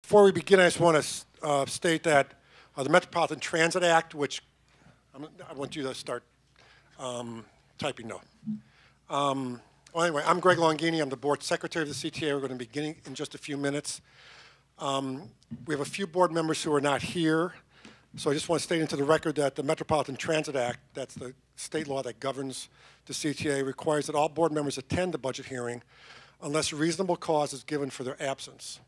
Before we begin, I just want to state that the Metropolitan Transit Act, which I want you to start typing no. Well, anyway, I'm Greg Longini. I'm the board secretary of the CTA. We're going to be beginning in just a few minutes. We have a few board members who are not here. So I just want to state into the record that the Metropolitan Transit Act, that's the state law that governs the CTA, requires that all board members attend the budget hearing unless reasonable cause is given for their absence.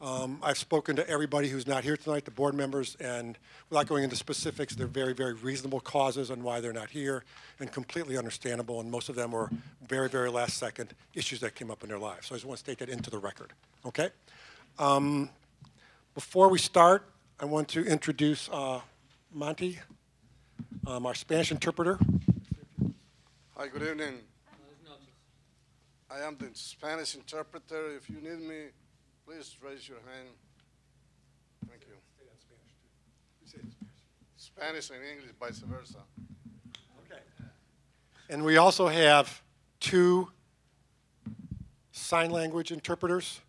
I've spoken to everybody who's not here tonight, the board members, and without going into specifics, they're very, very reasonable causes on why they're not here and completely understandable, and most of them were very, very last second issues that came up in their lives. So I just want to state that into the record, okay? Before we start, I want to introduce Monty, our Spanish interpreter. Hi, good evening. I am the Spanish interpreter. If you need me, please raise your hand. Thank you. Say that in Spanish, too. You say it in Spanish and English, vice versa. Okay. And we also have two sign language interpreters,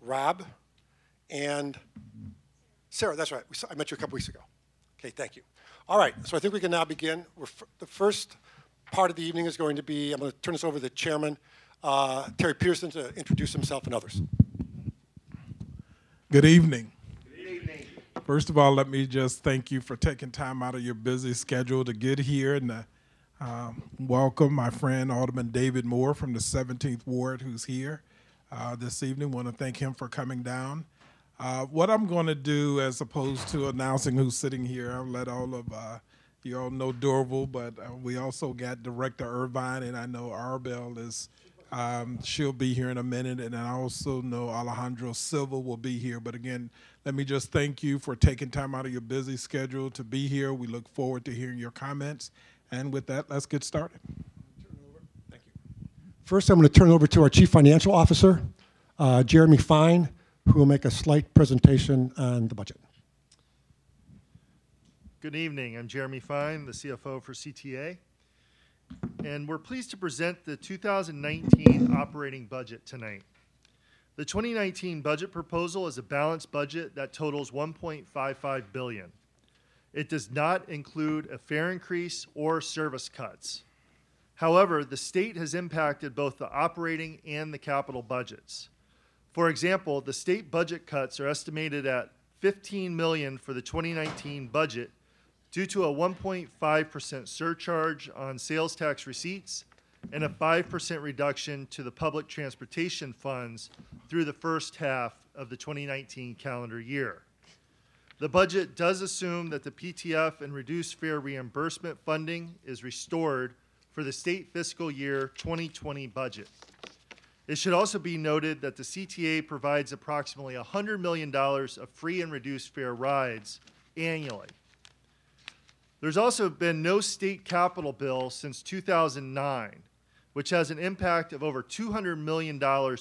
Rob and Sarah. That's right. I met you a couple weeks ago. Okay, thank you. All right, so I think we can now begin. The first part of the evening is going to be, I'm going to turn this over to the chairman, Terry Peterson, to introduce himself and others. Good evening. Good evening. First of all, let me just thank you for taking time out of your busy schedule to get here and welcome my friend Alderman David Moore from the 17th Ward who's here this evening. Want to thank him for coming down. What I'm going to do, as opposed to announcing who's sitting here, I'll let all of you all know Dorval, but we also got Director Irvine, and I know Arbel is, she'll be here in a minute, and I also know Alejandro Silva will be here. But again, let me just thank you for taking time out of your busy schedule to be here. We look forward to hearing your comments. And with that, let's get started. Thank you. First, I'm going to turn it over to our Chief Financial Officer, Jeremy Fine, who will make a slight presentation on the budget. Good evening. I'm Jeremy Fine, the CFO for CTA. And we're pleased to present the 2019 operating budget tonight. The 2019 budget proposal is a balanced budget that totals $1.55 billion. It does not include a fare increase or service cuts. However, the state has impacted both the operating and the capital budgets. For example, the state budget cuts are estimated at $15 million for the 2019 budget due to a 1.5% surcharge on sales tax receipts and a 5% reduction to the public transportation funds through the first half of the 2019 calendar year. The budget does assume that the PTF and reduced fare reimbursement funding is restored for the state fiscal year 2020 budget. It should also be noted that the CTA provides approximately $100 million of free and reduced fare rides annually. There's also been no state capital bill since 2009, which has an impact of over $200 million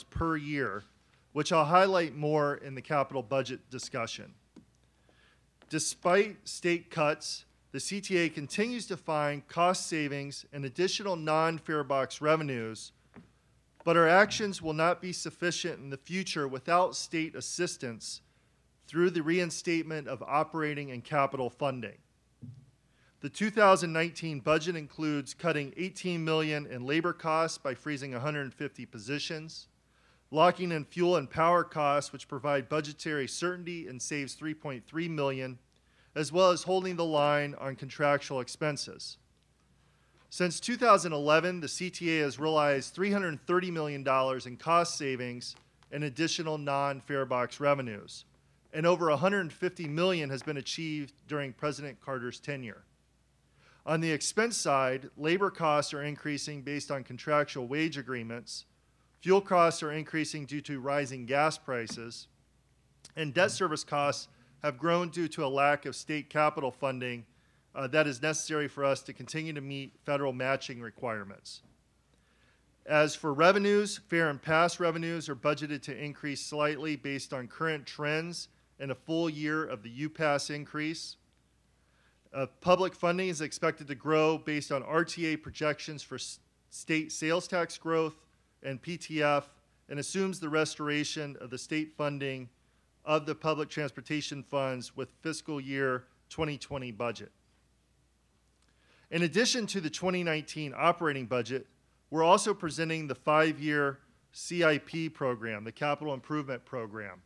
per year, which I'll highlight more in the capital budget discussion. Despite state cuts, the CTA continues to find cost savings and additional non-fare box revenues, but our actions will not be sufficient in the future without state assistance through the reinstatement of operating and capital funding. The 2019 budget includes cutting $18 million in labor costs by freezing 150 positions, locking in fuel and power costs, which provide budgetary certainty and saves $3.3 million, as well as holding the line on contractual expenses. Since 2011, the CTA has realized $330 million in cost savings and additional non-fare box revenues, and over $150 million has been achieved during President Carter's tenure. On the expense side, labor costs are increasing based on contractual wage agreements, fuel costs are increasing due to rising gas prices, and debt service costs have grown due to a lack of state capital funding that is necessary for us to continue to meet federal matching requirements. As for revenues, fare and pass revenues are budgeted to increase slightly based on current trends and a full year of the UPass increase. Public funding is expected to grow based on RTA projections for state sales tax growth and PTF, and assumes the restoration of the state funding of the public transportation funds with fiscal year 2020 budget. In addition to the 2019 operating budget, we're also presenting the 5-year CIP program, the Capital Improvement Program.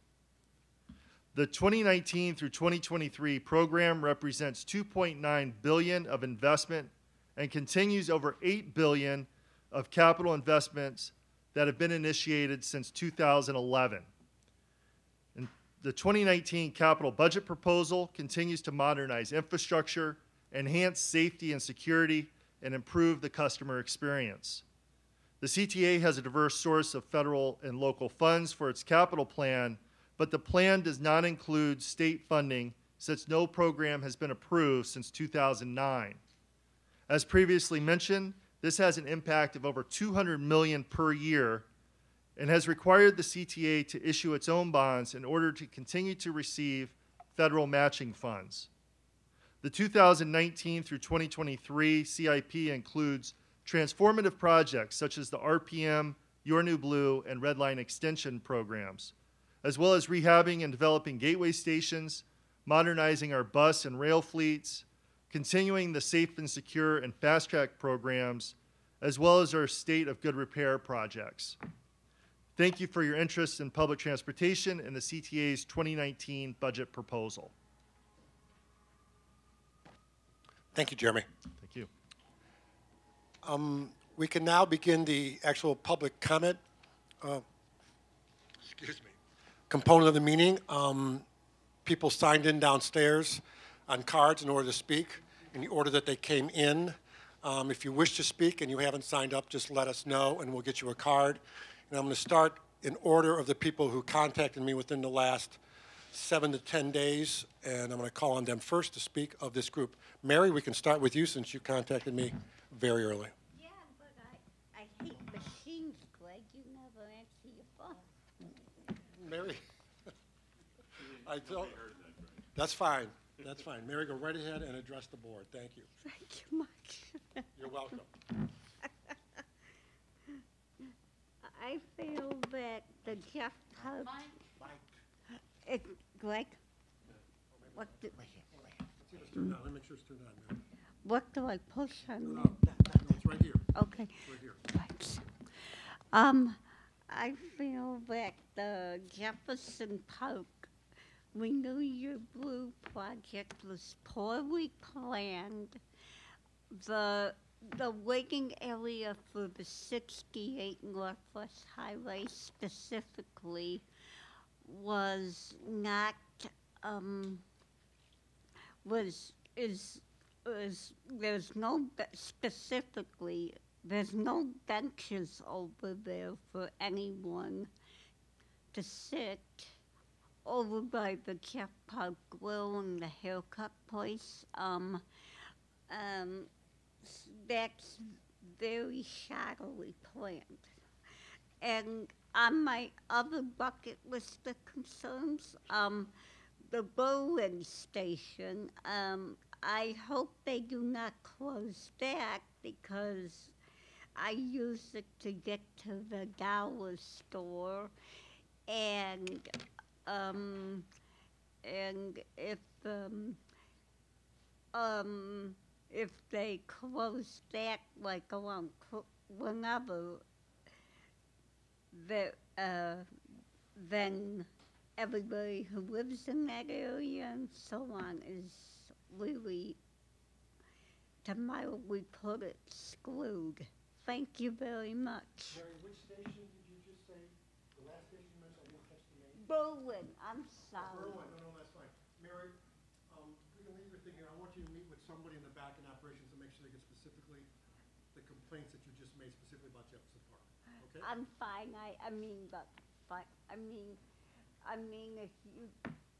The 2019 through 2023 program represents $2.9 billion of investment and continues over $8 billion of capital investments that have been initiated since 2011. And the 2019 capital budget proposal continues to modernize infrastructure, enhance safety and security, and improve the customer experience. The CTA has a diverse source of federal and local funds for its capital plan, but the plan does not include state funding since no program has been approved since 2009. As previously mentioned, this has an impact of over $200 million per year and has required the CTA to issue its own bonds in order to continue to receive federal matching funds. The 2019 through 2023 CIP includes transformative projects such as the RPM, Your New Blue, and Red Line Extension programs, as well as rehabbing and developing gateway stations, modernizing our bus and rail fleets, continuing the safe and secure and fast track programs, as well as our state of good repair projects. Thank you for your interest in public transportation and the CTA's 2019 budget proposal. Thank you, Jeremy. Thank you. We can now begin the actual public comment component of the meeting. People signed in downstairs on cards in order to speak in the order that they came in. If you wish to speak and you haven't signed up, just let us know and we'll get you a card. And I'm going to start in order of the people who contacted me within the last 7 to 10 days, and I'm going to call on them first to speak of this group. Mary, we can start with you since you contacted me very early. Yeah, but I hate machines, Greg. You never answer your phone. Mary, I don't. That's fine. That's fine. Mary, go right ahead and address the board. Thank you. Thank you much. You're welcome. I feel that the Jeff Hub... Greg? What do, Let me make sure it's turned on, Mary. what do I push on? No, it's right here. Okay. It's right here. Thanks. I feel that the Jefferson Park Renew Your Blue project was poorly planned. The waiting area for the 68 Northwest Highway specifically was not, there's no, specifically, there's no benches over there for anyone to sit over by the Jeff Park Grill and the haircut place. That's very shadowy planned. And on my other bucket list of concerns, the Berlin station, I hope they do not close that because I use it to get to the dollar store, and if they close that like around whenever, then everybody who lives in that area and so on is really, to mildly put it, screwed. Thank you very much. Mary, which station did you just say? The last station you mentioned, I didn't catch the name. Berlin, I'm sorry. Berlin, no, that's fine. Mary, we can leave your thing here. I want you to meet with somebody in the back in operations to make sure they get specifically the complaints that you just made specifically about Jefferson Park. Okay? I'm fine. I mean, but fine. I mean, if you,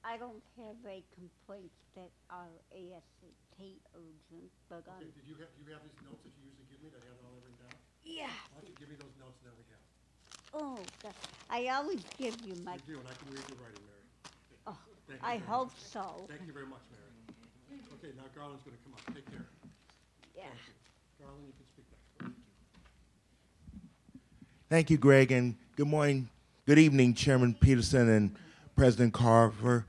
I don't have a complaints that are ASAP urgent, but Okay, do you have these notes that you usually give me that have it all written down? yeah. Why don't you give me those notes and then we have it? Oh, God. I always give you my. You do, and I can read your writing, Mary. Oh, Thank you I very hope much. so. Thank you very much, Mary. Okay, now Garland's going to come up. Take care. Yeah. Thank you. Garland, you can speak next. Thank you, Greg, and good morning, good evening, Chairman Peterson and President Carver.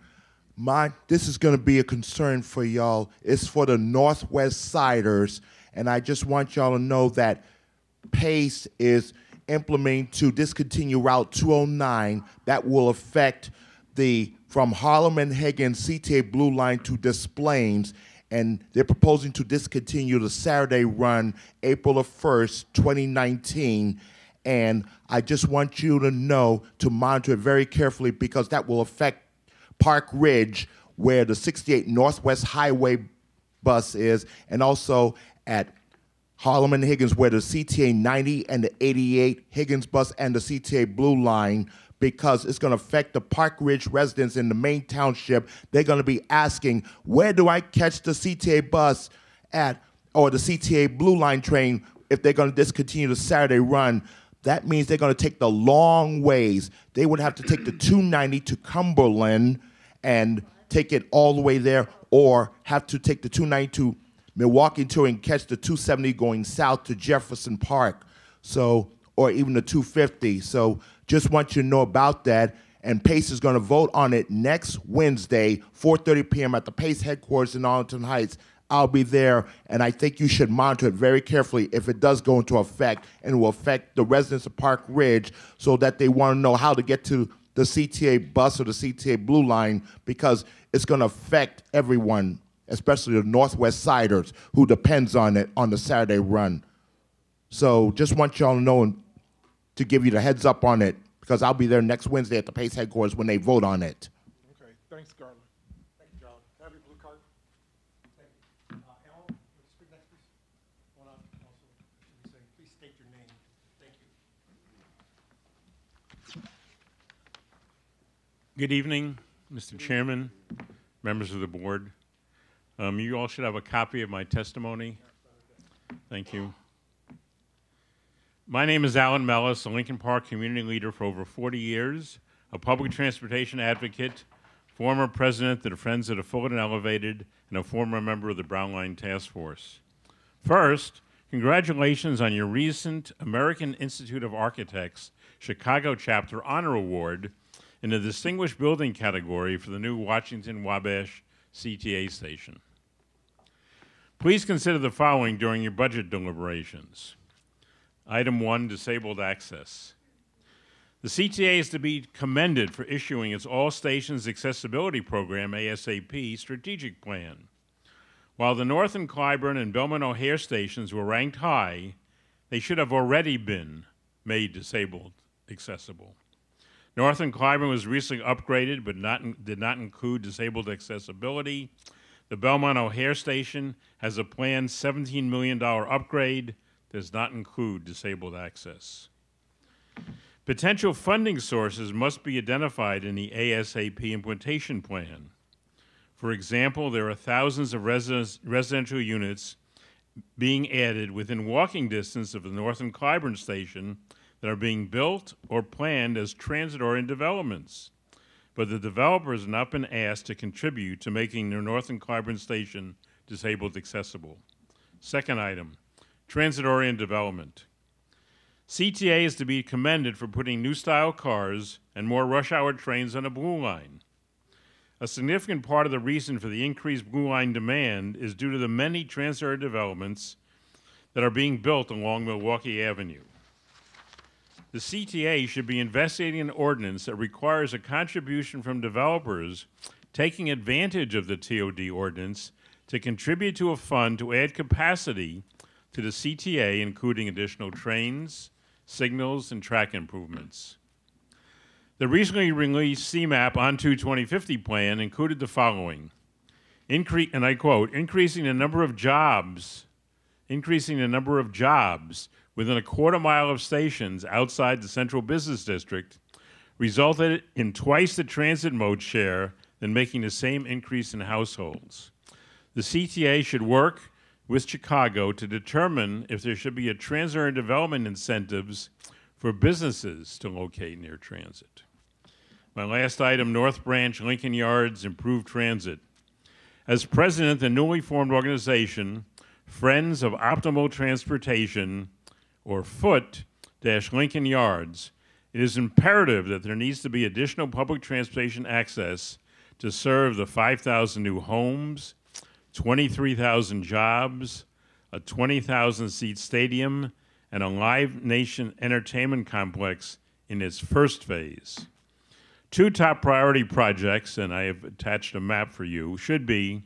This is going to be a concern for y'all. It's for the Northwest Siders, and I just want y'all to know that PACE is implementing to discontinue Route 209. That will affect from Harlem and Higgins CTA Blue Line to Des Plaines, and they're proposing to discontinue the Saturday run April the 1st, 2019. And I just want you to know to monitor it very carefully because that will affect Park Ridge, where the 68 Northwest Highway bus is, and also at Harlem and Higgins, where the CTA 90 and the 88 Higgins bus and the CTA Blue Line, because it's going to affect the Park Ridge residents in the main township. They're going to be asking, where do I catch the CTA bus at, or the CTA Blue Line train if they're going to discontinue the Saturday run? That means they're going to take the long ways. They would have to take the 290 to Cumberland and take it all the way there, or have to take the 290 to Milwaukee and catch the 270 going south to Jefferson Park, so, or even the 250. So just want you to know about that. And PACE is going to vote on it next Wednesday, 4:30 p.m. at the PACE headquarters in Arlington Heights. I'll be there, and I think you should monitor it very carefully if it does go into effect, and it will affect the residents of Park Ridge so that they want to know how to get to the CTA bus or the CTA Blue Line, because it's going to affect everyone, especially the Northwest Siders who depends on it on the Saturday run. So just want y'all to know and to give you the heads up on it, because I'll be there next Wednesday at the PACE headquarters when they vote on it. Okay, thanks, Garland. Thank you, John. Can I have your blue card? Thank you. Alan, would you speak next, please? Want to also say, please state your name. Thank you. Good evening, Mr. Chairman, members of the board. You all should have a copy of my testimony. Thank you. My name is Alan Mellis, a Lincoln Park community leader for over 40 years, a public transportation advocate, former president of the Friends of the Fullerton Elevated, and a former member of the Brown Line Task Force. First, congratulations on your recent American Institute of Architects Chicago Chapter Honor Award in the Distinguished Building category for the new Washington Wabash CTA station. Please consider the following during your budget deliberations. Item 1, disabled access. The CTA is to be commended for issuing its All Stations Accessibility Program, ASAP, strategic plan. While the North and Clybourne and Belmont O'Hare stations were ranked high, they should have already been made disabled accessible. North and Clybourne was recently upgraded but did not include disabled accessibility. The Belmont O'Hare station has a planned $17 million upgrade, does not include disabled access. Potential funding sources must be identified in the ASAP implementation plan. For example, there are thousands of residential units being added within walking distance of the North and Clybourne station that are being built or planned as transit-oriented developments. But the developers have not been asked to contribute to making their North and Clybourne station disabled accessible. Second item, transit-oriented development. CTA is to be commended for putting new style cars and more rush hour trains on the Blue Line. A significant part of the reason for the increased Blue Line demand is due to the many transit developments that are being built along Milwaukee Avenue. The CTA should be investigating an ordinance that requires a contribution from developers taking advantage of the TOD ordinance to contribute to a fund to add capacity to the CTA, including additional trains, signals, and track improvements. The recently released CMAP On-To 2050 plan included the following, and I quote, increasing the number of jobs within a quarter mile of stations outside the central business district resulted in twice the transit mode share than making the same increase in households. The CTA should work with Chicago to determine if there should be a transit development incentives for businesses to locate near transit. My last item, North Branch, Lincoln Yards, improved transit. As president of the newly formed organization, Friends of Optimal Transportation, or FOOT-Lincoln Yards, It is imperative that there needs to be additional public transportation access to serve the 5,000 new homes, 23,000 jobs, a 20,000-seat stadium, and a Live Nation entertainment complex in its first phase. Two top priority projects, and I have attached a map for you, should be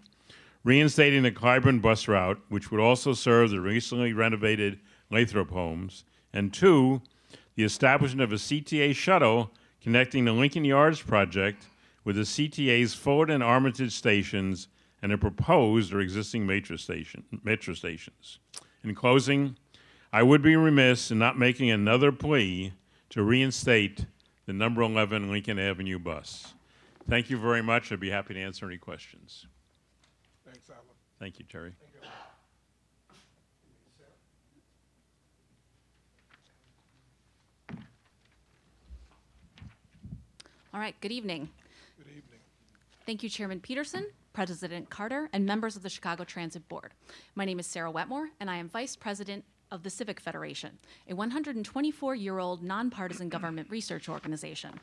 reinstating the Clyburn bus route, which would also serve the recently renovated Lathrop homes, and two, the establishment of a CTA shuttle connecting the Lincoln Yards project with the CTA's Fullerton and Armitage stations and the proposed or existing metro stations. In closing, I would be remiss in not making another plea to reinstate the number 11 Lincoln Avenue bus. Thank you very much. I'd be happy to answer any questions. Thanks, Alan. Thank you, Terry. All right, good evening. Good evening. Thank you, Chairman Peterson, President Carter, and members of the Chicago Transit Board. My name is Sarah Wetmore, and I am Vice President of the Civic Federation, a 124-year-old nonpartisan government research organization.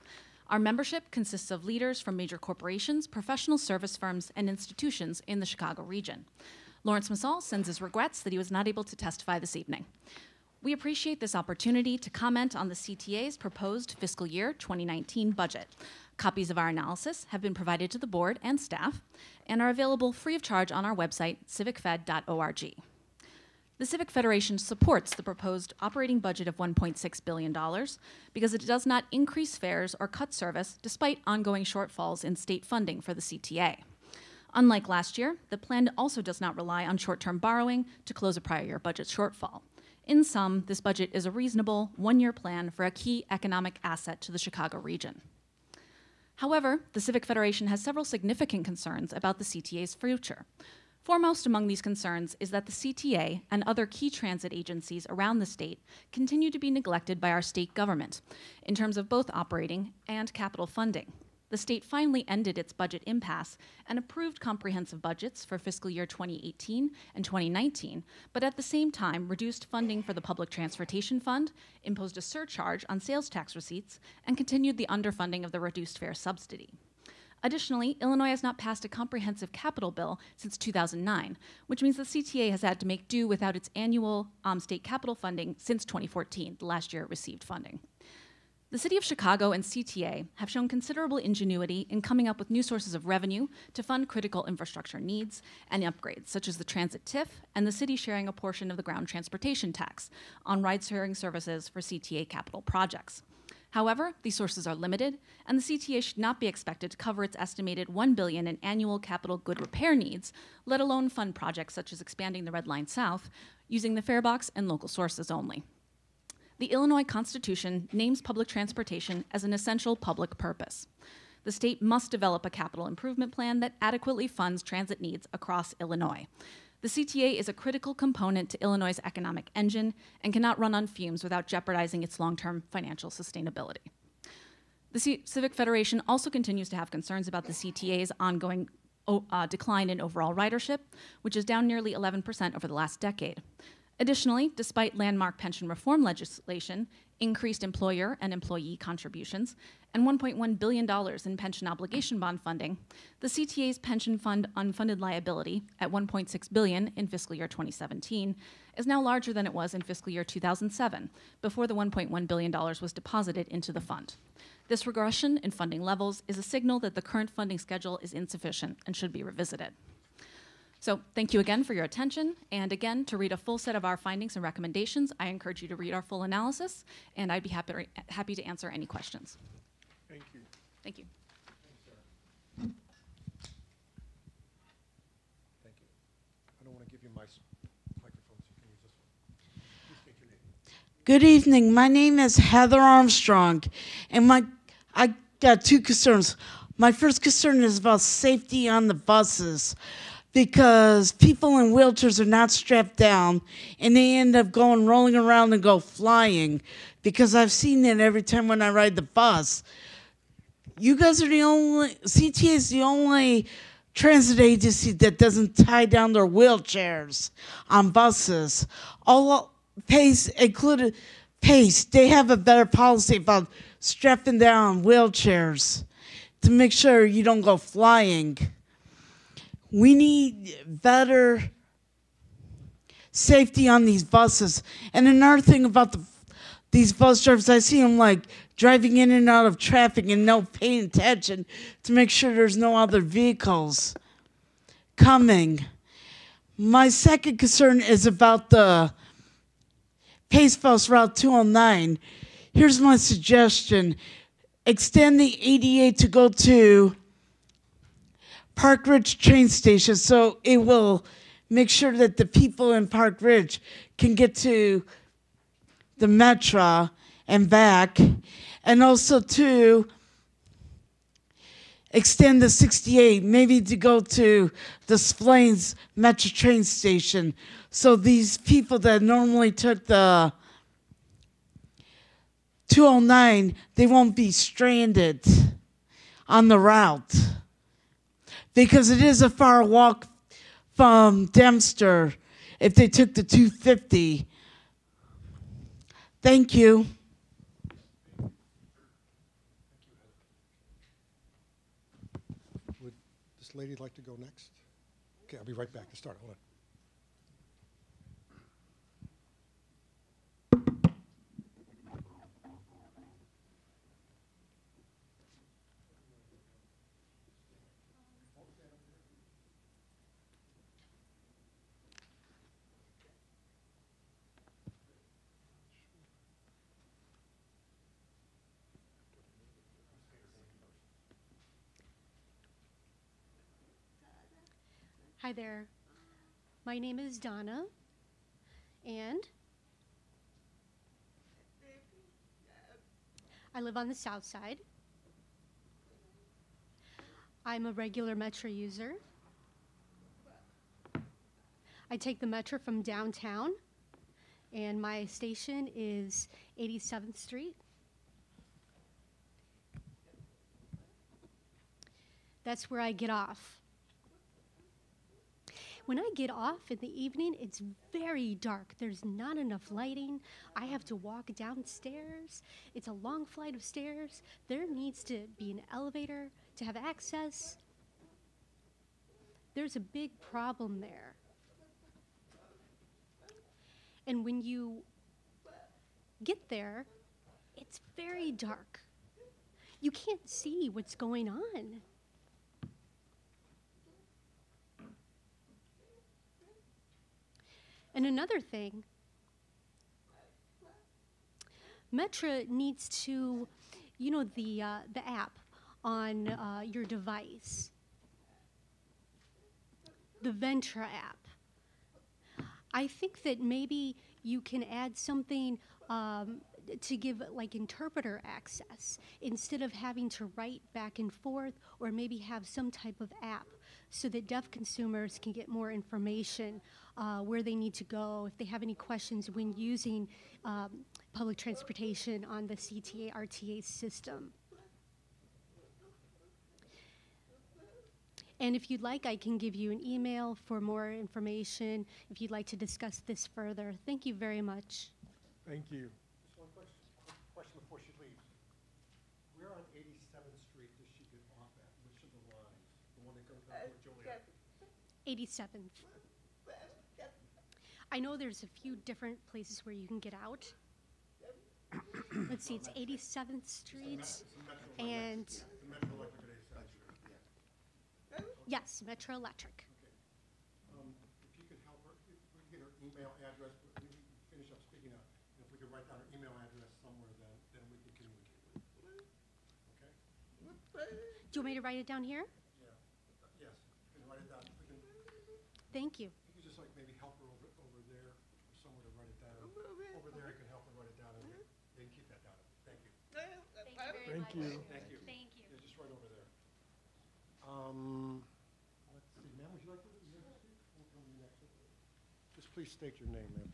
Our membership consists of leaders from major corporations, professional service firms, and institutions in the Chicago region. Lawrence Massall sends his regrets that he was not able to testify this evening. We appreciate this opportunity to comment on the CTA's proposed fiscal year 2019 budget. Copies of our analysis have been provided to the board and staff and are available free of charge on our website, civicfed.org. The Civic Federation supports the proposed operating budget of $1.6 billion because it does not increase fares or cut service despite ongoing shortfalls in state funding for the CTA. Unlike last year, the plan also does not rely on short-term borrowing to close a prior year budget shortfall. In sum, this budget is a reasonable one-year plan for a key economic asset to the Chicago region. However, the Civic Federation has several significant concerns about the CTA's future. Foremost among these concerns is that the CTA and other key transit agencies around the state continue to be neglected by our state government in terms of both operating and capital funding. The state finally ended its budget impasse and approved comprehensive budgets for fiscal year 2018 and 2019, but at the same time reduced funding for the Public Transportation Fund, imposed a surcharge on sales tax receipts, and continued the underfunding of the reduced fare subsidy. Additionally, Illinois has not passed a comprehensive capital bill since 2009, which means the CTA has had to make do without its annual state capital funding since 2014, the last year it received funding. The City of Chicago and CTA have shown considerable ingenuity in coming up with new sources of revenue to fund critical infrastructure needs and upgrades, such as the transit TIF and the city sharing a portion of the ground transportation tax on ride-sharing services for CTA capital projects. However, these sources are limited, and the CTA should not be expected to cover its estimated $1 billion in annual capital good repair needs, let alone fund projects such as expanding the Red Line South, using the fare box and local sources only. The Illinois Constitution names public transportation as an essential public purpose. The state must develop a capital improvement plan that adequately funds transit needs across Illinois. The CTA is a critical component to Illinois' economic engine and cannot run on fumes without jeopardizing its long-term financial sustainability. The Civic Federation also continues to have concerns about the CTA's ongoing decline in overall ridership, which is down nearly 11% over the last decade. Additionally, despite landmark pension reform legislation, increased employer and employee contributions, and $1.1 billion in pension obligation bond funding, the CTA's pension fund unfunded liability at $1.6 billion in fiscal year 2017 is now larger than it was in fiscal year 2007, before the $1.1 billion was deposited into the fund. This regression in funding levels is a signal that the current funding schedule is insufficient and should be revisited. So thank you again for your attention, and again, to read a full set of our findings and recommendations, I encourage you to read our full analysis, and I'd be happy to answer any questions. Thank you. Thank you. Thank you. I don't want to give you my microphone, so you can use this one. Please state your name. Good evening. My name is Heather Armstrong, and I got two concerns. My first concern is about safety on the buses, because people in wheelchairs are not strapped down, and they end up rolling around and go flying, because I've seen that every time when I ride the bus. You guys are CTA is the only transit agency that doesn't tie down their wheelchairs on buses. All Pace, included Pace, they have a better policy about strapping down wheelchairs to make sure you don't go flying. We need better safety on these buses. And another thing about these bus drivers, I see them like driving in and out of traffic and no paying attention to make sure there's no other vehicles coming. My second concern is about the Pace Bus Route 209. Here's my suggestion. Extend the ADA to go to Park Ridge train station so it will make sure that the people in Park Ridge can get to the Metro and back. And also to extend the 68, maybe to go to the Splains Metro train station. So these people that normally took the 209, they won't be stranded on the route. Because it is a far walk from Dempster if they took the 250. Thank you. Would this lady like to go next? Okay, I'll be right back to start. Hold on. Hi there. My name is Donna, and I live on the south side. I'm a regular Metro user. I take the Metro from downtown, and my station is 87th Street. That's where I get off. When I get off in the evening, it's very dark. There's not enough lighting. I have to walk downstairs. It's a long flight of stairs. There needs to be an elevator to have access. There's a big problem there. And when you get there, it's very dark. You can't see what's going on. And another thing, Metro needs to, you know, the app on your device, the Ventra app. I think that maybe you can add something to give like interpreter access instead of having to write back and forth, or maybe have some type of app so that deaf consumers can get more information where they need to go if they have any questions when using public transportation on the CTA RTA system. And if you'd like, I can give you an email for more information if you'd like to discuss this further. Thank you very much. Thank you. Just one question before she leaves. Where on 87th Street does she get off at? Which of the lines? The one that goes down to Joliet? 87th. I know there's a few different places where you can get out. Let's see, it's 87th Street and The Metro Electric at 87th Street. yes, Metro Electric. If you could help her, if we could get her email address, we can finish up speaking now. If we could write down her email address somewhere, then we can communicate with her. Okay? Do you want me to write it down here? Yeah. Yes. You can write it down. We can, Thank you. you could just like maybe help her over there, or somewhere to write it down. Over there, you can help her write it down, and they can keep that down. Thank you. Thank you. Thank you. Thank you. Yeah, just right over there. Let's see, ma'am, would you like to speak? We'll come to you next. Just please state your name, ma'am.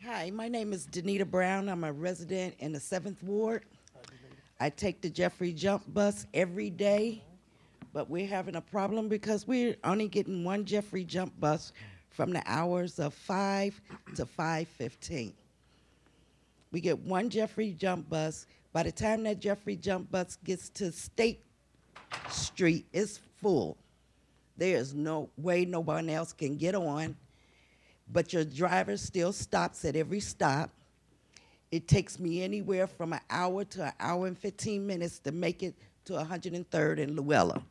Hi, my name is Danita Brown. I'm a resident in the 7th Ward. I take the Jeffrey Jump bus every day, but we're having a problem because we're only getting one Jeffrey Jump bus from the hours of 5 to 5:15. We get one Jeffrey Jump bus By the time that Jeffrey Jump Bus gets to State Street, it's full. There is no way no one else can get on, but your driver still stops at every stop. It takes me anywhere from an hour to an hour and 15 minutes to make it to 103rd and Luella,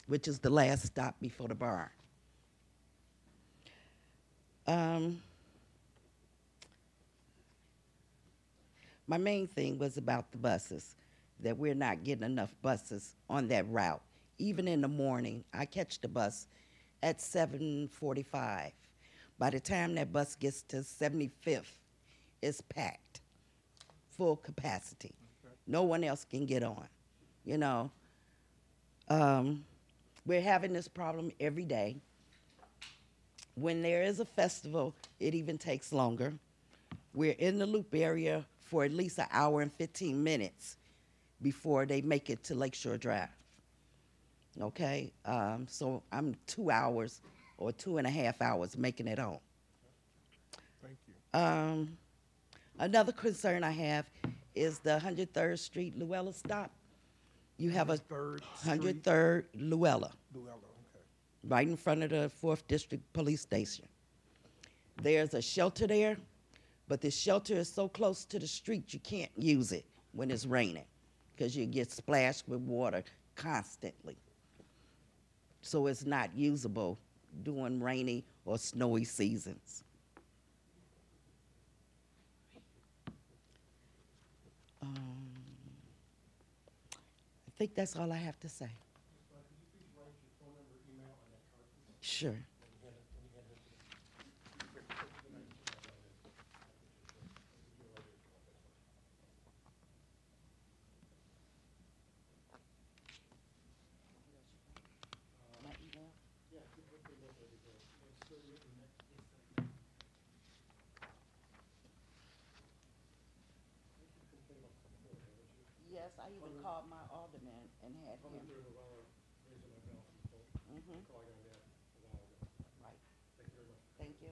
which is the last stop before the bar. My main thing was about the buses, that we're not getting enough buses on that route. Even in the morning, I catch the bus at 7:45. By the time that bus gets to 75th, it's packed, full capacity. No one else can get on, you know. We're having this problem every day. When there is a festival, it even takes longer. We're in the loop area for at least an hour and 15 minutes before they make it to Lakeshore Drive. Okay, so I'm 2 hours or 2.5 hours making it home. Thank you. Another concern I have is the 103rd Street Luella stop. You have a 103rd Luella, Luella, okay. right in front of the 4th District Police Station. There's a shelter there, but the shelter is so close to the street you can't use it when it's raining because you get splashed with water constantly. So it's not usable during rainy or snowy seasons. I think that's all I have to say. Sure. Yes, I even called my alderman and had him. Right. Thank you.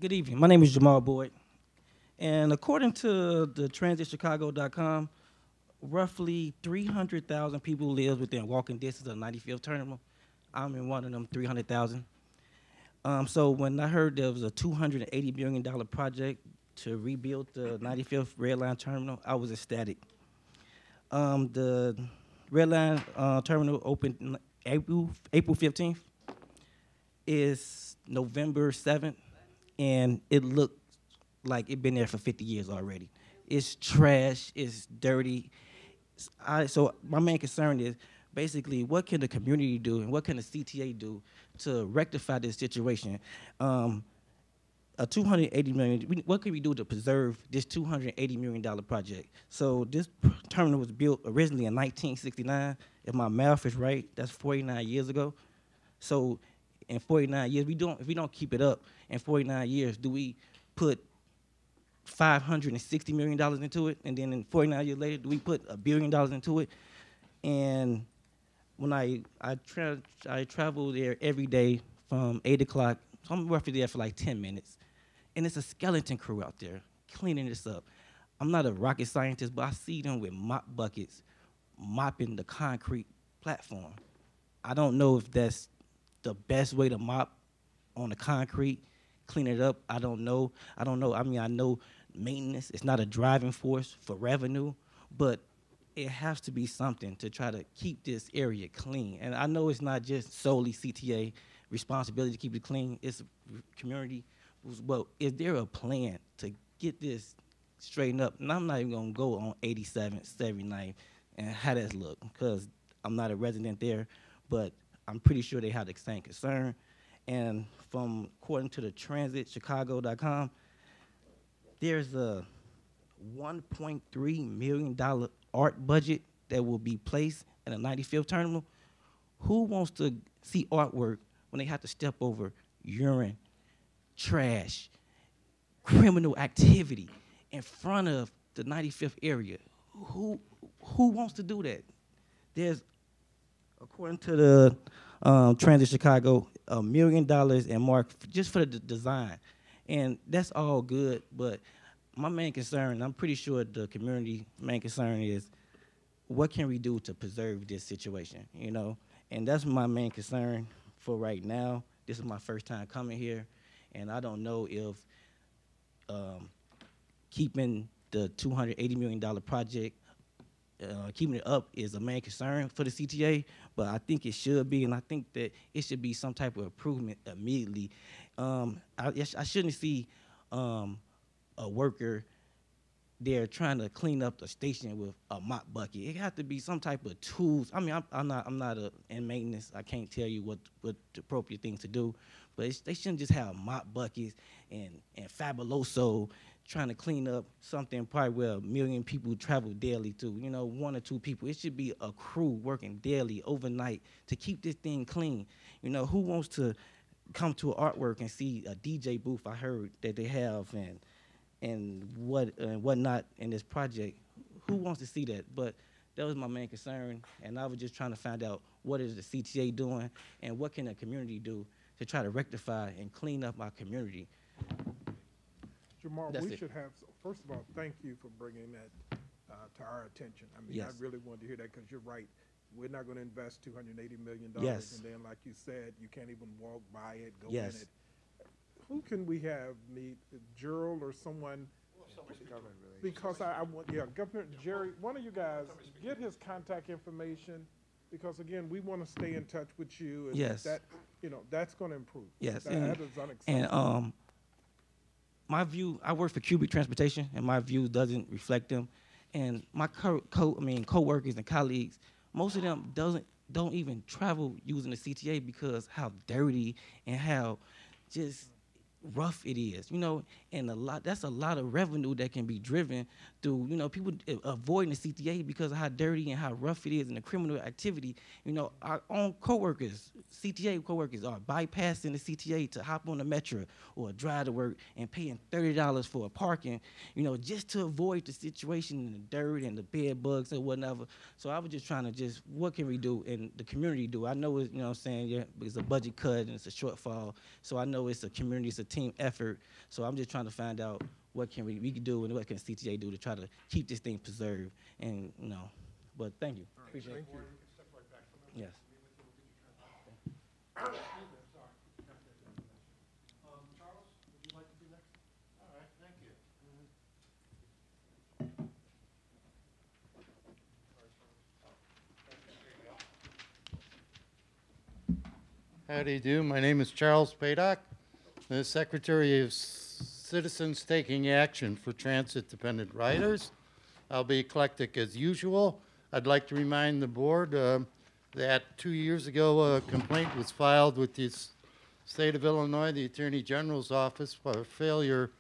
Good evening. My name is Jamal Boyd. And according to the transitchicago.com, roughly 300,000 people live within walking distance of the 95th terminal. I'm in one of them 300,000. So when I heard there was a $280 million project to rebuild the 95th Red Line terminal, I was ecstatic. The Red Line terminal opened April 15th. Is November 7th, and it looked like it's been there for 50 years already. It's trash, it's dirty. So my main concern is basically what can the community do and what can the CTA do to rectify this situation? A $280 million, what can we do to preserve this $280 million project? So this terminal was built originally in 1969. If my math is right, that's 49 years ago. So in 49 years, if we don't keep it up in 49 years, do we put $560 million into it? And then in 49 years later, do we put $1 billion into it? And when I travel there every day from 8 o'clock, so I'm roughly there for like 10 minutes. And it's a skeleton crew out there cleaning this up. I'm not a rocket scientist, but I see them with mop buckets mopping the concrete platform. I don't know if that's the best way to mop on the concrete, clean it up. I don't know. I mean, I know maintenance is not a driving force for revenue, but it has to be something to try to keep this area clean. And I know it's not just solely CTA responsibility to keep it clean. It's community. Well, is there a plan to get this straightened up? And I'm not even going to go on 87th, 79th, and how that look, because I'm not a resident there, but I'm pretty sure they have the same concern. And according to the transitchicago.com, there's a $1.3 million art budget that will be placed in the 95th terminal. Who wants to see artwork when they have to step over urine, trash, criminal activity in front of the 95th area? Who wants to do that? According to the Transit Chicago $1 million and more just for the design. And that's all good, but my main concern, I'm pretty sure the community main concern is, what can we do to preserve this situation, you know? And that's my main concern for right now. This is my first time coming here, and I don't know if keeping the $280 million project, keeping it up is a main concern for the CTA, but I think it should be, and I think that it should be some type of improvement immediately. I shouldn't see a worker there trying to clean up the station with a mop bucket. It has to be some type of tools. I mean, I'm not in maintenance. I can't tell you what the appropriate things to do, but they shouldn't just have mop buckets and Fabuloso trying to clean up something probably where 1 million people travel daily to, you know, 1 or 2 people. It should be a crew working daily, overnight, to keep this thing clean. You know, who wants to come to an artwork and see a DJ booth I heard that they have and whatnot in this project? Who wants to see that? But that was my main concern, and I was just trying to find out what is the CTA doing and what can the community do to try to rectify and clean up our community. Jamal, That's we it. should have, first of all, thank you for bringing that to our attention. I mean, Yes. I really wanted to hear that because you're right. We're not going to invest $280 million. Yes. And then, like you said, you can't even walk by it, go Yes. in it. Who can we have meet, Gerald or someone? Because I want, yeah, Governor Jerry, one of you guys, get his contact information, because again, we want to stay in touch with you. And Yes. that, you know, that's going to improve. Yes, That and, is unacceptable. and my view, I work for Cubic Transportation, and my view doesn't reflect them. And my co-workers and colleagues, most of them don't even travel using the CTA because how dirty and how just rough it is, you know, and that's a lot of revenue that can be driven through, you know, people avoiding the CTA because of how dirty and how rough it is and the criminal activity. You know, our own coworkers, CTA coworkers, are bypassing the CTA to hop on the metro or drive to work and paying $30 for a parking, you know, just to avoid the situation and the dirt and the bed bugs and whatever. So I was just trying to what can we do and the community do? I know it's, you know what I'm saying, yeah, it's a budget cut and it's a shortfall. So I know it's a community, it's a team effort. So I'm just trying to find out what can we can do and what can CTA do to try to keep this thing preserved. And, you know, but thank you. Appreciate it. Yes. How do you do? My name is Charles Paddock, the Secretary of Citizens Taking Action for Transit-Dependent Riders. I'll be eclectic as usual. I'd like to remind the board that 2 years ago a complaint was filed with the state of Illinois, the Attorney General's office, for failure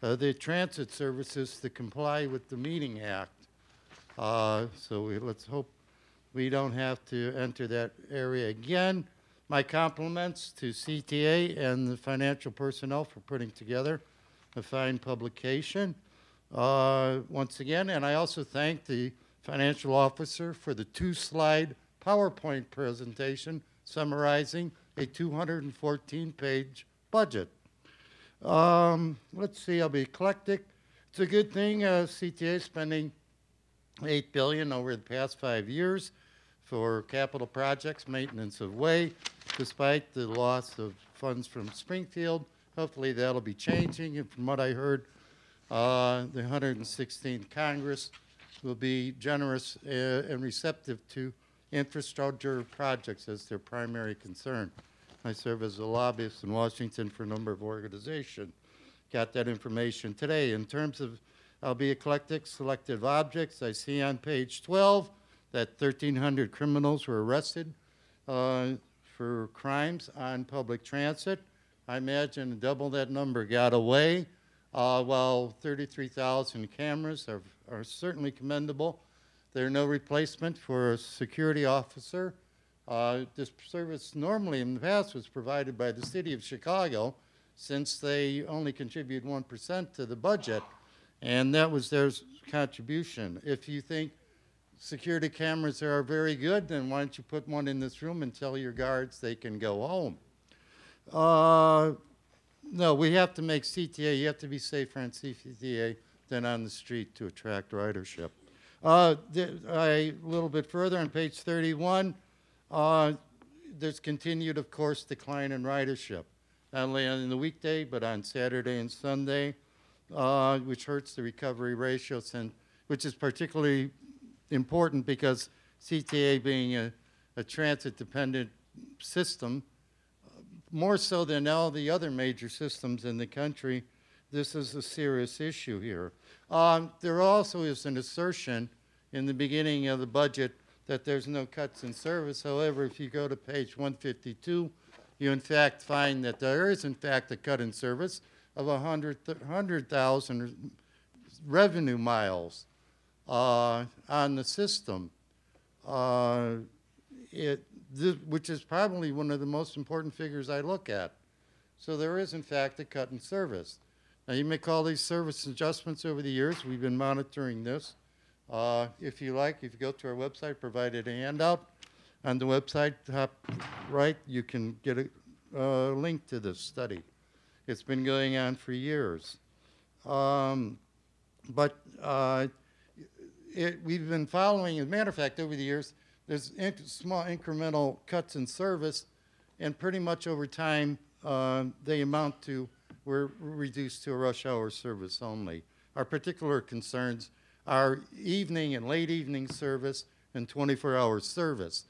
of the transit services to comply with the Meeting Act. Let's hope we don't have to enter that area again. My compliments to CTA and the financial personnel for putting together a fine publication once again. And I also thank the financial officer for the 2-slide PowerPoint presentation summarizing a 214-page budget. Let's see, I'll be eclectic. It's a good thing CTA is spending $8 billion over the past 5 years for capital projects, maintenance of way, despite the loss of funds from Springfield. Hopefully that'll be changing, and from what I heard, the 116th Congress will be generous and receptive to infrastructure projects as their primary concern. I serve as a lobbyist in Washington for a number of organizations. Got that information today. In terms of, I'll be eclectic, selective objects, I see on page 12 that 1,300 criminals were arrested for crimes on public transit. I imagine double that number got away, while 33,000 cameras are certainly commendable. They're no replacement for a security officer. This service normally in the past was provided by the city of Chicago, since they only contribute 1% to the budget, and that was their contribution. If you think security cameras are very good, then why don't you put one in this room and tell your guards they can go home? No, we have to make CTA, you have to be safer on CTA than on the street to attract ridership. A little bit further on page 31, there's continued, of course, decline in ridership, not only on the weekday, but on Saturday and Sunday, which hurts the recovery ratios, and which is particularly important because CTA being a transit-dependent system, more so than all the other major systems in the country, this is a serious issue here. There also is an assertion in the beginning of the budget that there's no cuts in service. However, if you go to page 152, you in fact find that there is in fact a cut in service of 100,000 revenue miles on the system, which is probably one of the most important figures I look at. So there is in fact a cut in service. Now you make all these service adjustments over the years. We've been monitoring this. If you like, if you go to our website, provided a handout. On the website, top right, you can get a link to this study. It's been going on for years. We've been following, as a matter of fact, over the years, there's small incremental cuts in service, and pretty much over time, they amount to, we're reduced to a rush hour service only. Our particular concerns are evening and late evening service and 24-hour service.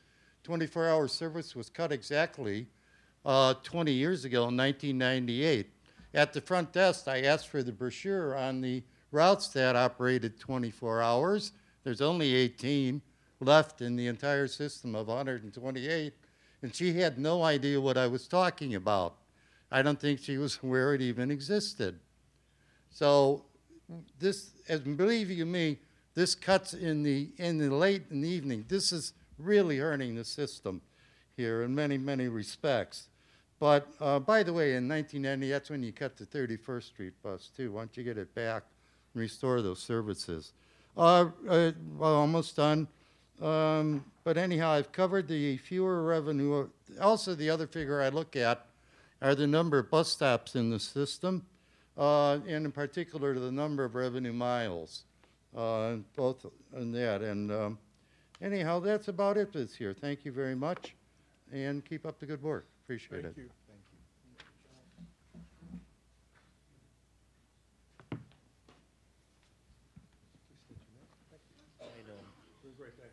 24-hour service was cut exactly 20 years ago in 1998. At the front desk, I asked for the brochure on the routes that operated 24 hours. There's only 18 left in the entire system of 128, and she had no idea what I was talking about. I don't think she was aware it even existed. So this, as believe you me, this cuts in the late in the evening. This is really hurting the system here in many, many respects. But by the way, in 1990, that's when you cut the 31st Street bus too. Why don't you get it back and restore those services? Well, almost done. But anyhow, I've covered the fewer revenue. Also, the other figure I look at are the number of bus stops in the system, and in particular the number of revenue miles, both on that. And anyhow, that's about it this year. Thank you very much, and keep up the good work. Appreciate it. Thank you.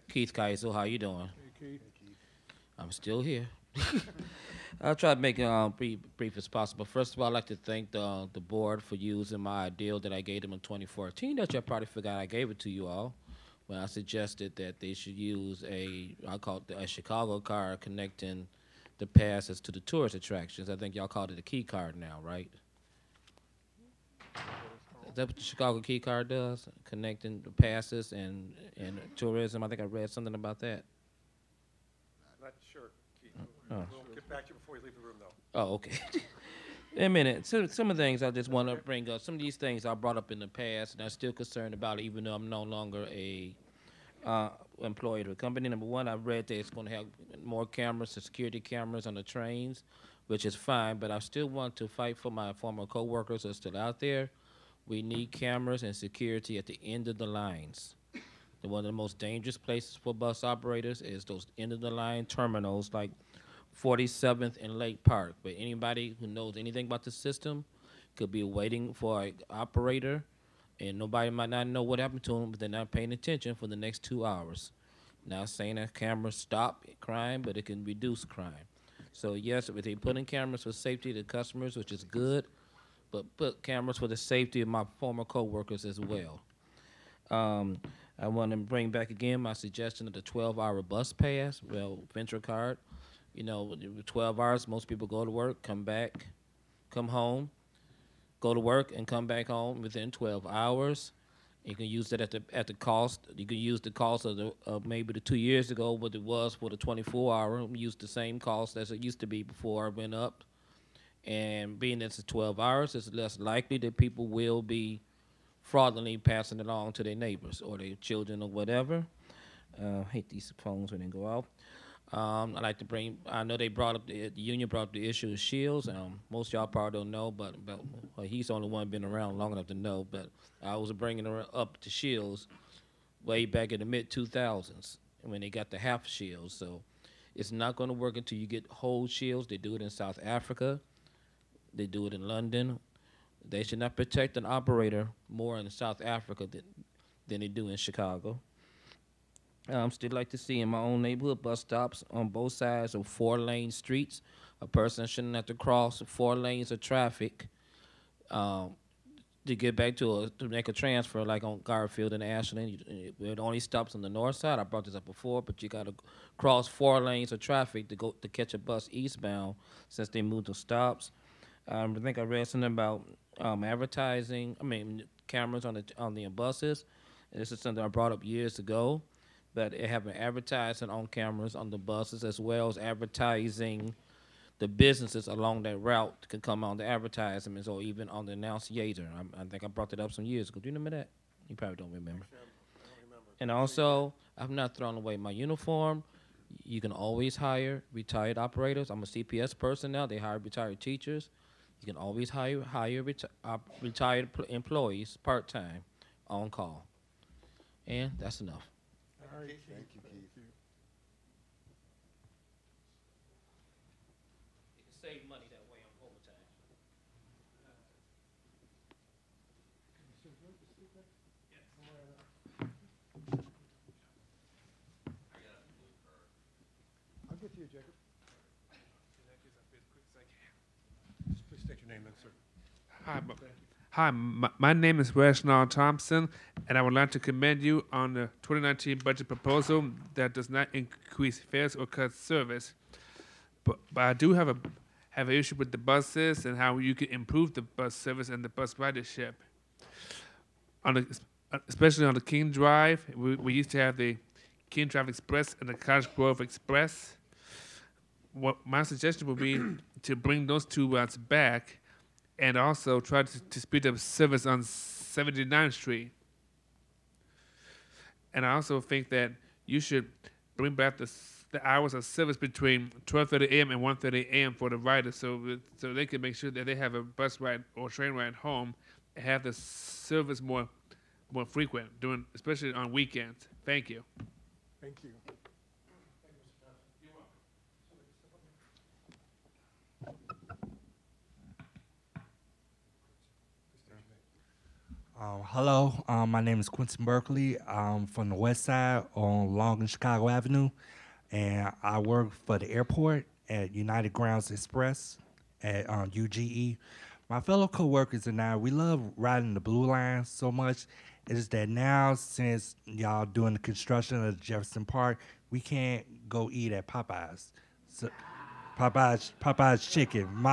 Keith Kaiso, how you doing? Hey, Keith. I'm still here. I'll try to make it brief as possible. First of all, I'd like to thank the board for using my ideal that I gave them in 2014 that you probably forgot I gave it to you all when I suggested that they should use I call it a Chicago card connecting the passes to the tourist attractions. I think y'all called it a key card now, right? Is that what the Chicago key card does? Connecting the passes and tourism? I think I read something about that. I'm not sure, Keith. Oh. We'll get back to you before you leave the room, though. Oh, okay. In a minute. So, some of the things I just want to bring up, some of these things I brought up in the past, and I'm still concerned about it, even though I'm no longer a employee of the company. Number one, I read that it's going to have more cameras, security cameras on the trains, which is fine, but I still want to fight for my former coworkers that are still out there. We need cameras and security at the end of the lines. One of the most dangerous places for bus operators is those end-of-the-line terminals like 47th and Lake Park. But anybody who knows anything about the system could be waiting for an operator, and nobody might not know what happened to them, but they're not paying attention for the next 2 hours. Not saying that cameras stop crime, but it can reduce crime. So yes, if they put in cameras for safety of the customers, which is good, but put cameras for the safety of my former coworkers as well. I want to bring back again my suggestion of the 12-hour bus pass, venture card. You know, 12 hours, most people go to work, come back, come home, go to work and come back home within 12 hours. You can use that at the cost. You can use the cost of maybe the 2 years ago, what it was for the 24-hour. Use the same cost as it used to be before it went up. And being that it's 12 hours, it's less likely that people will be fraudulently passing it along to their neighbors or their children or whatever. Hate these phones when they go off. I like to bring. I know they brought up the union brought up the issue of shields. Most of y'all probably don't know, but well, he's the only one been around long enough to know. But I was bringing her up to shields way back in the mid 2000s when they got the half shields. So it's not going to work until you get whole shields. They do it in South Africa. They do it in London. They should not protect an operator more in South Africa than they do in Chicago. Still like to see in my own neighborhood bus stops on both sides of 4-lane streets. A person shouldn't have to cross 4 lanes of traffic to get back to make a transfer, like on Garfield and Ashland. It only stops on the north side. I brought this up before, but you got to cross 4 lanes of traffic to catch a bus eastbound since they moved the stops. I think I read something about advertising. I mean, cameras on the buses. And this is something I brought up years ago. But they have an advertising on cameras on the buses, as well as advertising the businesses along that route can come on the advertisements or even on the annunciator. I think I brought that up some years ago. Do you remember that? You probably don't remember. Actually, I don't remember. And also, I've not thrown away my uniform. You can always hire retired operators. I'm a CPS person now. They hire retired teachers. You can always hire retired employees part-time on call. And that's enough. All right. Thank you, Keith. You can save money that way on overtime. I'll get to you, Jacob. Please state your name then, sir. Hi, my name is Reginald Thompson, and I would like to commend you on the 2019 budget proposal that does not increase fares or cut service. But I do have an issue with the buses and how you can improve the bus service and the bus ridership. Especially on the King Drive, we used to have the King Drive Express and the Cottage Grove Express. What my suggestion would be to bring those 2 routes back, and also try to speed up service on 79th Street. And I also think that you should bring back the hours of service between 12:30 a.m. and 1:30 a.m. for the riders, so they can make sure that they have a bus ride or train ride home, and have the service more frequent, especially on weekends. Thank you. Thank you. Hello, my name is Quentin Berkeley. I'm from the west side on Long and Chicago Avenue, and I work for the airport at United Grounds Express at UGE. My fellow coworkers and I, we love riding the Blue Line so much. It's that now, since y'all doing the construction of Jefferson Park, we can't go eat at Popeyes. So, Popeye's chicken.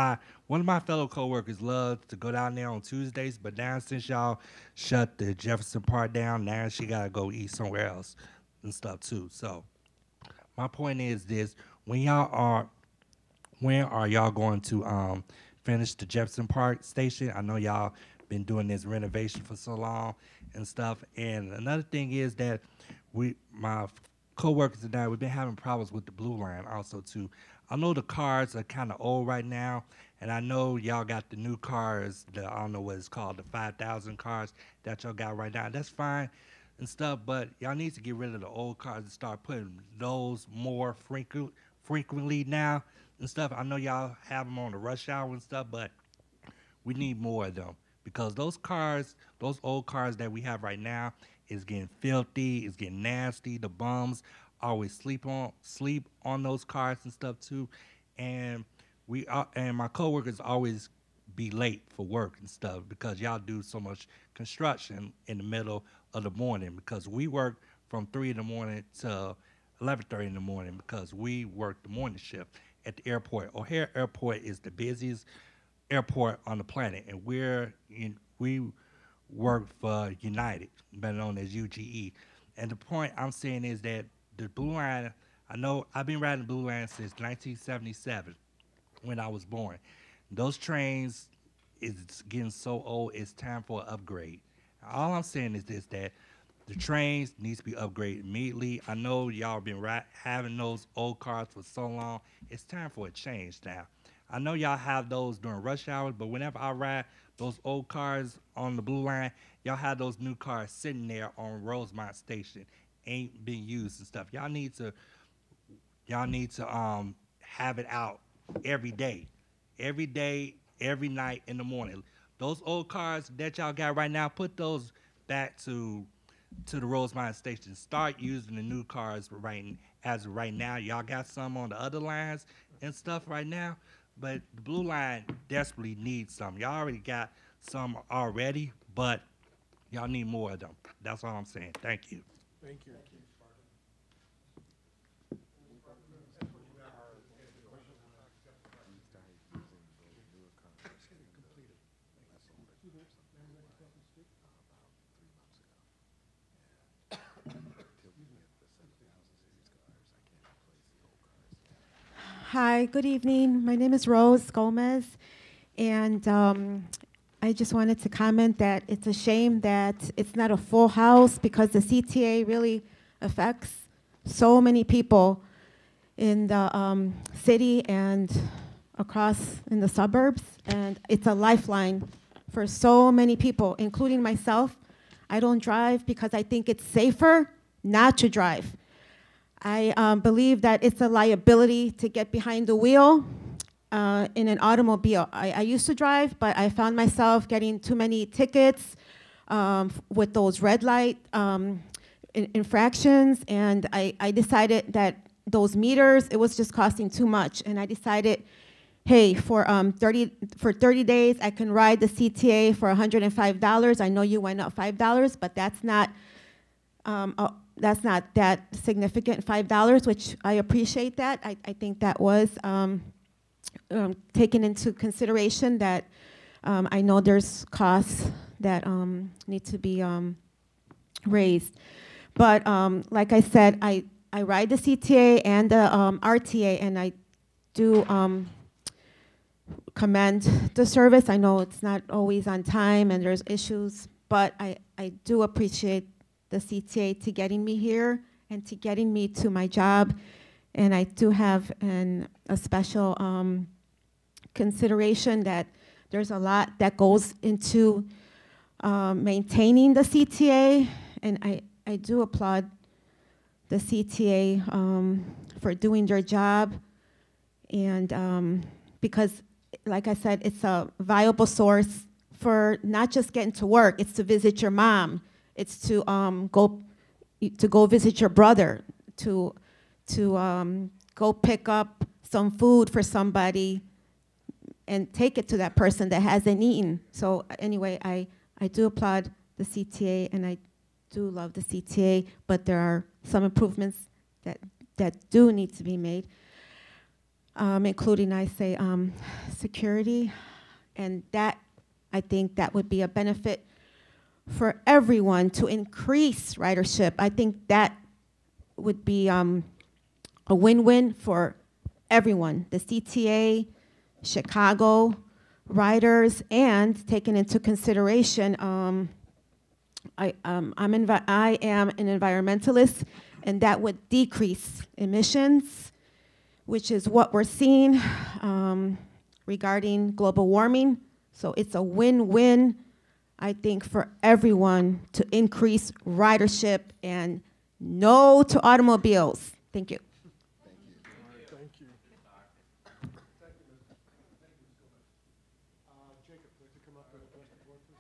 One of my fellow coworkers loves to go down there on Tuesdays, but now since y'all shut the Jefferson Park down, now she gotta go eat somewhere else and stuff too. So my point is this: when are y'all going to finish the Jefferson Park station? I know y'all been doing this renovation for so long and stuff. And another thing is that my coworkers and I, we've been having problems with the Blue Line also too. I know the cars are kind of old right now, and I know y'all got the new cars, I don't know what it's called, the 5,000 cars that y'all got right now. That's fine and stuff, but y'all need to get rid of the old cars and start putting those more frequently now and stuff. I know y'all have them on the rush hour and stuff, but we need more of them, because those old cars that we have right now is getting filthy, it's getting nasty. The bums always sleep on those cars and stuff too, and my coworkers always be late for work and stuff because y'all do so much construction in the middle of the morning, because we work from 3 in the morning to 11:30 in the morning because we work the morning shift at the airport. O'Hare Airport is the busiest airport on the planet, and we work for United, better known as UGE. And the point I'm saying is that the Blue Line, I know I've been riding the Blue Line since 1977 when I was born. Those trains is getting so old, it's time for an upgrade. All I'm saying is this, that The trains needs to be upgraded immediately. I know y'all been having those old cars for so long. It's time for a change now. I know y'all have those during rush hours, but whenever I ride those old cars on the Blue Line, y'all have those new cars sitting there on Rosemont Station, ain't being used and stuff. Y'all need to have it out every day, every night in the morning. Those old cars that y'all got right now, put those back to the Rosemont Station. Start using the new cars as of right now. Y'all got some on the other lines and stuff right now, but the Blue Line desperately needs some. Y'all already got some already, but y'all need more of them. That's all I'm saying. Thank you. Thank you. Hi, good evening. My name is Rose Gomez, and I just wanted to comment that it's a shame that it's not a full house because the CTA really affects so many people in the city and across in the suburbs, and it's a lifeline for so many people, including myself. I don't drive because I think it's safer not to drive. I believe that it's a liability to get behind the wheel in an automobile. I used to drive, but I found myself getting too many tickets with those red light infractions, and I decided that those meters, it was just costing too much, and I decided, hey, for 30 days, I can ride the CTA for $105. I know you went up $5, but that's not that significant, $5, which I appreciate that. I think that was taken into consideration, that I know there's costs that need to be raised. But like I said, I ride the CTA and the RTA, and I do commend the service. I know it's not always on time and there's issues, but I do appreciate the CTA to getting me here and to getting me to my job. And I do have a special consideration that there's a lot that goes into maintaining the CTA, and I do applaud the CTA for doing their job, and because, like I said, it's a viable source for not just getting to work, it's to visit your mom, it's to go visit your brother, to go pick up some food for somebody and take it to that person that hasn't eaten. So anyway, I do applaud the CTA, and I do love the CTA, but there are some improvements that do need to be made, including, I say, security, and that, I think that would be a benefit for everyone to increase ridership. I think that would be a win-win for everyone, the CTA, Chicago riders, and taking into consideration, I am an environmentalist, and that would decrease emissions, which is what we're seeing regarding global warming. So it's a win-win, I think, for everyone to increase ridership and no to automobiles. Thank you. Thank you. Jacob, would you come up and address the board, please?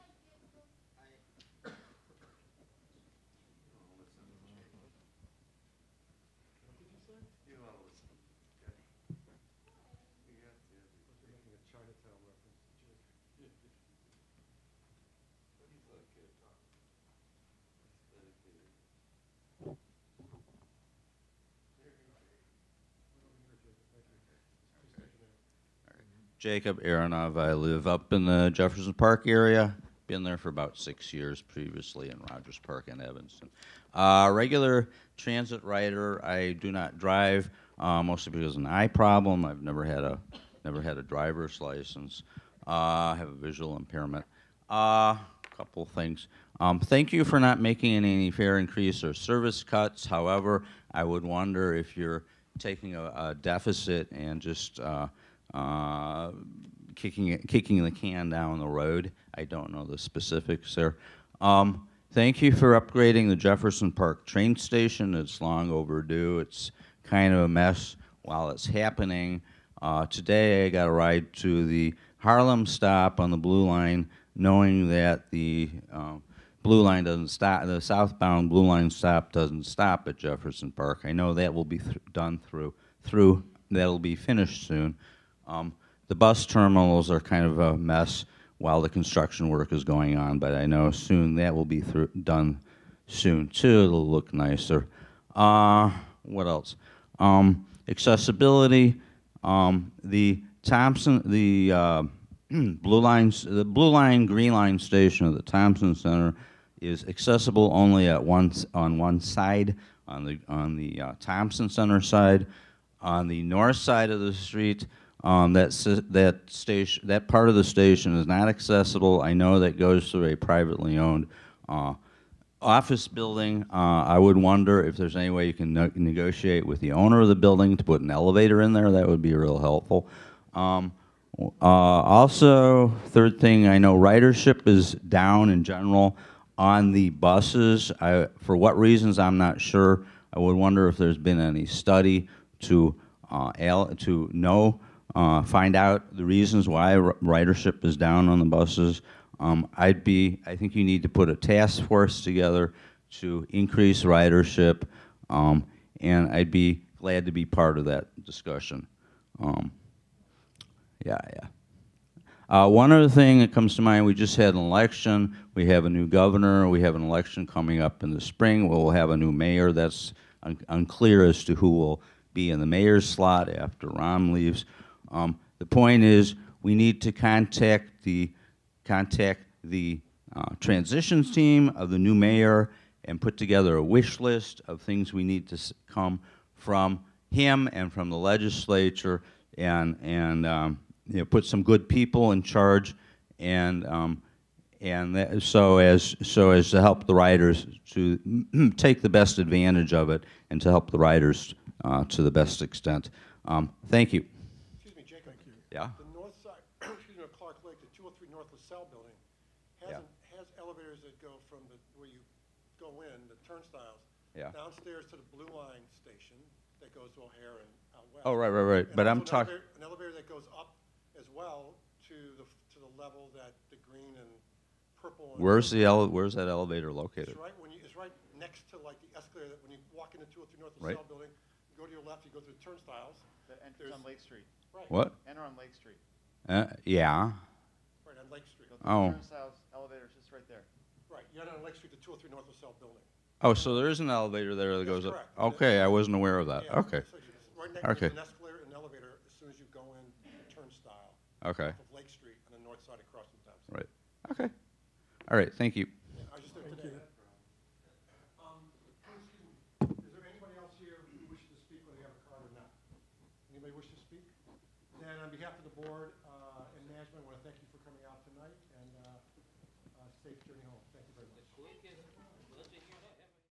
Jacob Aronov. I live up in the Jefferson Park area. Been there for about 6 years previously in Rogers Park and Evanston. Regular transit rider. I do not drive, mostly because of an eye problem. I've never had a driver's license. I have a visual impairment. Couple things. Thank you for not making any fare increase or service cuts. However, I would wonder if you're taking a deficit and just kicking the can down the road. I don't know the specifics there. Thank you for upgrading the Jefferson Park train station. It's long overdue. It's kind of a mess while it's happening. Today I got a ride to the Harlem stop on the Blue Line, knowing that the Blue Line doesn't stop, the southbound Blue Line stop doesn't stop at Jefferson Park. I know that will be done that'll be finished soon. The bus terminals are kind of a mess while the construction work is going on, but I know soon that will be done soon too. It'll look nicer. What else? Accessibility. The Blue Line Green Line station of the Thompson Center is accessible only on one side, on the Thompson Center side. On the north side of the street, that part of the station is not accessible. I know that goes through a privately owned office building. I would wonder if there's any way you can negotiate with the owner of the building to put an elevator in there. That would be real helpful. Also, third thing, I know ridership is down in general on the buses. For what reasons, I'm not sure. I would wonder if there's been any study to find out the reasons why ridership is down on the buses. I think you need to put a task force together to increase ridership, and I'd be glad to be part of that discussion. One other thing that comes to mind, we just had an election. We have a new governor. We have an election coming up in the spring. We'll have a new mayor. That's unclear as to who will be in the mayor's slot after Ron leaves. The point is, we need to contact the transitions team of the new mayor and put together a wish list of things we need to come from him and from the legislature, and put some good people in charge, and so as to help the riders to take the best advantage of it and to help the riders to the best extent. Thank you. Excuse me, Jacob. Thank you. Yeah. The north side, excuse me, of Clark Lake, the 203 North LaSalle building has elevators that go from where you go in, the turnstiles, downstairs to the Blue Line station that goes to O'Hare and out west. Oh, right. And But I'm also talking. an elevator that goes up as well to the level that the green and purple. And Where's that elevator located? It's right next to like the escalator that when you walk into 203 North LaSalle Right. building, you go to your left, you go through the turnstiles. The entrance on Lake Street. Right. What? Enter on Lake Street. Yeah. Right on Lake Street. Go through Oh. the turnstiles, elevator's just right there. Right, you're on Lake Street, the 203 North LaSalle building. Oh, so there is an elevator there that goes up. correct. Okay, I wasn't aware of that. Yeah, Okay. so right next to Okay. an escalator and an elevator as soon as you go in the turnstile. Okay. Off of Lake Street on the north side across from Thompson. Right. Okay. All right. Thank you. Yeah, I was just there today. Is there anybody else here who wishes to speak, whether you have a card or not? Anybody wish to speak? Then on behalf of the board and management, I want to thank you for coming out tonight, and safe journey home. Thank you very much.